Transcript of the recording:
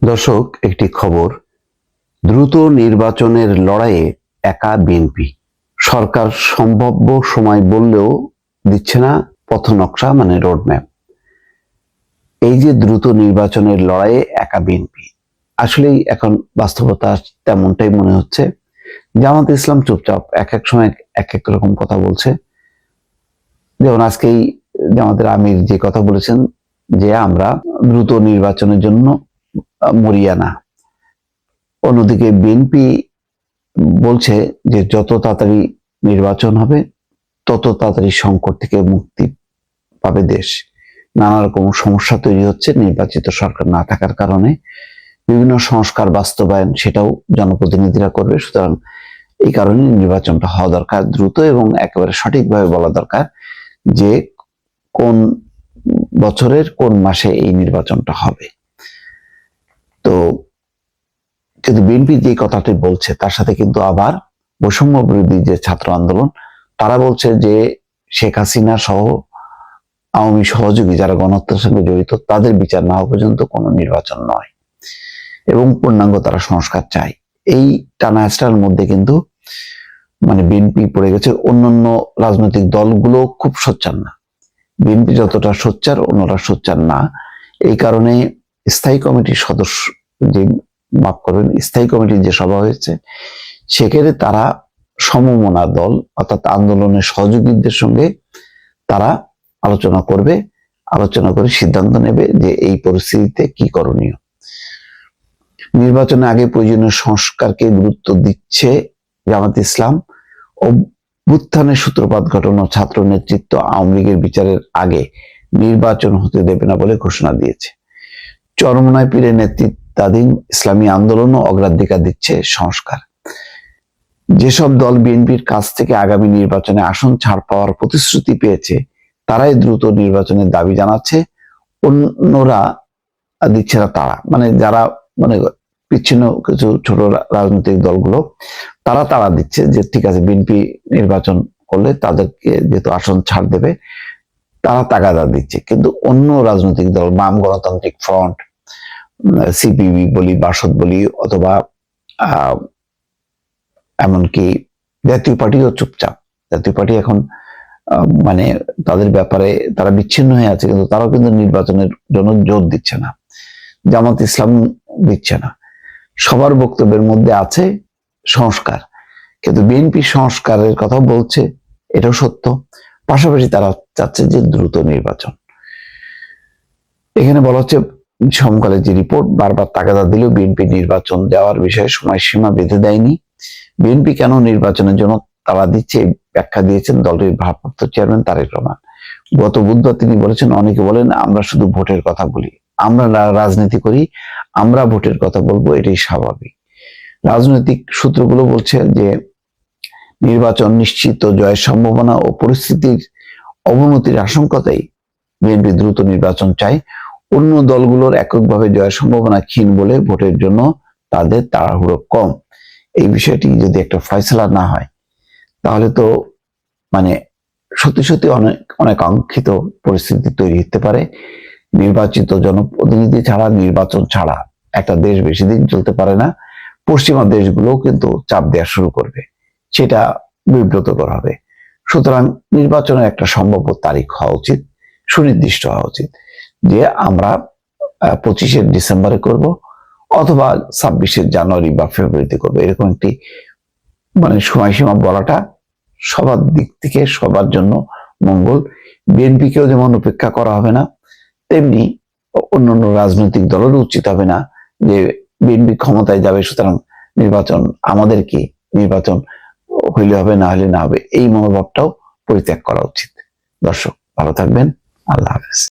দর্শক, একটি খবর। দ্রুত নির্বাচনের লড়াইয়ে একা বিএনপি। সরকার সম্ভাব্য সময় বললেও দিচ্ছে না পথনকশা, মানে রোডম্যাপ। এই যে দ্রুত নির্বাচনের লড়াইয়ে একা বিএনপি, আসলেই এখন বাস্তবতা তেমনটাই মনে হচ্ছে। জামাত ইসলাম চুপচাপ, এক এক সময় এক এক রকম কথা বলছে। যেমন আজকেই জামাতের আমির যে কথা বলেছেন যে আমরা দ্রুত নির্বাচনের জন্য মরিয়া না। অন্যদিকে বিএনপি বলছে যে যত তাড়াতাড়ি নির্বাচন হবে তত তাড়াতাড়ি সংকট থেকে মুক্তি পাবে দেশ। নানা রকম সমস্যা তৈরি হচ্ছে নির্বাচিত সরকার না থাকার কারণে। বিভিন্ন সংস্কার বাস্তবায়ন সেটাও জনপ্রতিনিধিরা করবে। সুতরাং এই কারণে নির্বাচনটা হওয়া দরকার দ্রুত, এবং একেবারে সঠিকভাবে বলা দরকার যে কোন বছরের কোন মাসে এই নির্বাচনটা হবে। তো কিন্তু বিএনপি যে কথাটি বলছে তার সাথে কিন্তু আবার বৈষম্য বিরোধী যে ছাত্র আন্দোলন, তারা বলছে যে শেখ হাসিনা সহ আওয়ামী সহযোগী যারা গণহত্যার সঙ্গে জড়িত তাদের বিচার না হওয়া পর্যন্ত কোনো নির্বাচন নয়, এবং পূর্ণাঙ্গ তারা সংস্কার চায়। এই টানা হেঁচড়ার মধ্যে কিন্তু মানে বিএনপি পড়ে গেছে। অন্যান্য রাজনৈতিক দলগুলো খুব সোচ্চার না, বিএনপি যতটা সোচ্চার অন্যরা সোচ্চার না। এই কারণে স্থায়ী কমিটির সদস্য যে মাফ করবেন স্থায়ী কমিটির যে সভা হয়েছে, সেখানে তারা সমমনা দল অর্থাৎ আন্দোলনের সহযোগীদের সঙ্গে তারা আলোচনা করবে, আলোচনা করে সিদ্ধান্ত নেবে যে এই পরিস্থিতিতে কি করণীয়। নির্বাচনের আগে প্রয়োজনীয় সংস্কারকে গুরুত্ব দিচ্ছে জামাত ইসলাম। অভ্যুত্থানের সূত্রপাত ঘটানো ছাত্র নেতৃত্ব আওয়ামী লীগের বিচারের আগে নির্বাচন হতে দেবে না বলে ঘোষণা দিয়েছে। চরমনায় পীরের নেতৃত্বাধীন ইসলামী আন্দোলনও অগ্রাধিকার দিচ্ছে সংস্কার। যেসব দল বিএনপির কাছ থেকে আগামী নির্বাচনে আসন ছাড় পাওয়ার প্রতিশ্রুতি পেয়েছে তারাই দ্রুত নির্বাচনের দাবি জানাচ্ছে, অন্যরা দিচ্ছে না। তারা মানে যারা মানে বিচ্ছিন্ন কিছু ছোট রাজনৈতিক দলগুলো তারা দিচ্ছে যে ঠিক আছে, বিএনপি নির্বাচন করলে তাদেরকে যেহেতু আসন ছাড় দেবে তারা তাগাদা দিচ্ছে। কিন্তু অন্য রাজনৈতিক দল, বাম গণতান্ত্রিক ফ্রন্ট, সিপিবি বলি, বাসদ বলি, অথবা এমনকি জাতীয় পার্টিও চুপচাপ। জাতীয় পার্টি এখন মানে তাদের ব্যাপারে তারা বিচ্ছিন্ন হয়ে আছে, কিন্তু তারাও কিন্তু নির্বাচনের জন্য জোর দিচ্ছে না। জামাত ইসলাম দিচ্ছে না। সবার বক্তব্যের মধ্যে আছে সংস্কার, কিন্তু বিএনপি সংস্কারের কথা বলছে, এটাও সত্য। পাশাপাশি তারা চাচ্ছে যে দ্রুত নির্বাচন। এখানে বলা হচ্ছে সমকালের যে রিপোর্ট বারবার তাগাদা দিলেও বিএনপি নির্বাচন দেওয়ার বিষয়ে সময়সীমা বেঁধে দেয়নি। বিএনপি কেন নির্বাচনের জন্য তাড়া দিচ্ছে ব্যাখ্যা দিয়েছেন দলটির ভারপ্রাপ্ত চেয়ারম্যান তারেক রহমান। গত বুধবার তিনি বলেছেন, অনেকে বলেন আমরা শুধু ভোটের কথা বলি, আমরা রাজনীতি করি, আমরা ভোটের কথা বলবো, এটাই স্বাভাবিক। রাজনৈতিক সূত্রগুলো বলছে যে নির্বাচন নিশ্চিত জয়ের সম্ভাবনা ও পরিস্থিতির অবনতির আশঙ্কাতেই বিএনপি দ্রুত নির্বাচন চায়। অন্য দলগুলোর এককভাবে জয়ের সম্ভাবনা ক্ষীণ বলে ভোটের জন্য তাদের তাড়াহুড়ো কম। এই বিষয়টি যদি একটা ফয়সালা না হয় তাহলে তো মানে সত্যি সত্যি অনেক আকাঙ্ক্ষিত পরিস্থিতি তৈরি হতে পারে। নির্বাচিত জনপ্রতিনিধি ছাড়া, নির্বাচন ছাড়া একটা দেশ বেশি দিন চলতে পারে না। পশ্চিমা দেশগুলোও কিন্তু চাপ দেওয়া শুরু করবে, সেটা বিব্রতকর হবে। সুতরাং নির্বাচনের একটা সম্ভাব্য তারিখ হওয়া উচিত, সুনির্দিষ্ট হওয়া উচিত, যে আমরা 25শে ডিসেম্বরে করব অথবা 26শে জানুয়ারি বা ফেব্রুয়ারিতে করবো। এরকম একটি মানে সময়সীমা বলাটা সবার দিক থেকে সবার জন্য মঙ্গল। বিএনপিকেও যেমন উপেক্ষা করা হবে না, তেমনি অন্যান্য রাজনৈতিক দলেরও উচিত হবে না যে বিএনপি ক্ষমতায় যাবে সুতরাং নির্বাচন আমাদের কি, নির্বাচন হইলে হবে না হলে না হবে, এই মনোভাবটাও পরিত্যাগ করা উচিত। দর্শক, ভালো থাকবেন। আল্লাহ।